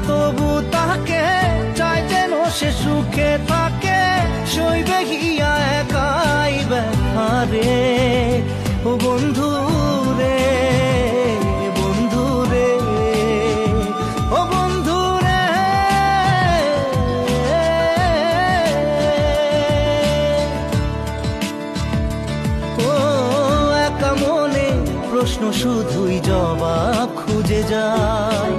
তবু তাকে চাই যেন সে সুখে থাকে, সইবে গিয়া একাই ব্যথা রে। ও বন্ধু রে, বন্ধু রে, ও বন্ধু রে। ও একা মনে প্রশ্ন শুধুই জবাব খুঁজে যায়।